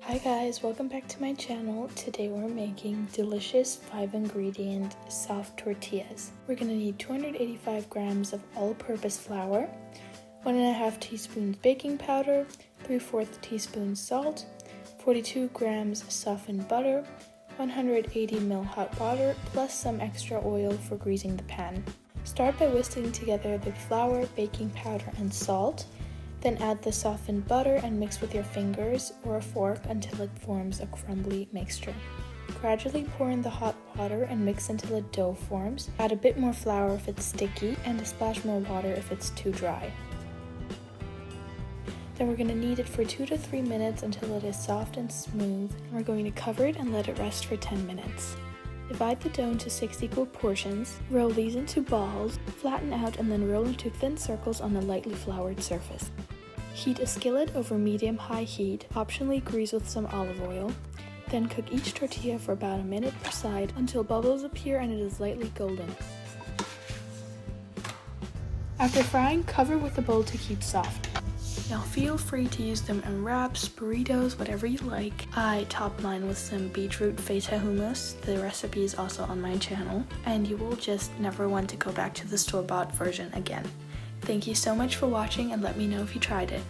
Hi guys, welcome back to my channel. Today we're making delicious 5-ingredient soft tortillas. We're going to need 285 grams of all-purpose flour, 1.5 teaspoons baking powder, 3/4 teaspoon salt, 42 grams softened butter, 180 ml hot water, plus some extra oil for greasing the pan. Start by whisking together the flour, baking powder, and salt. Then add the softened butter and mix with your fingers or a fork until it forms a crumbly mixture. Gradually pour in the hot water and mix until a dough forms. Add a bit more flour if it's sticky and a splash more water if it's too dry. Then we're going to knead it for 2 to 3 minutes until it is soft and smooth. We're going to cover it and let it rest for 10 minutes. Divide the dough into 6 equal portions, roll these into balls, flatten out and then roll into thin circles on a lightly floured surface. Heat a skillet over medium-high heat, optionally grease with some olive oil. Then cook each tortilla for about a minute per side until bubbles appear and it is lightly golden. After frying, cover with a bowl to keep soft. Now feel free to use them in wraps, burritos, whatever you like. I top mine with some beetroot feta hummus. The recipe is also on my channel, and you will just never want to go back to the store-bought version again. Thank you so much for watching and let me know if you tried it.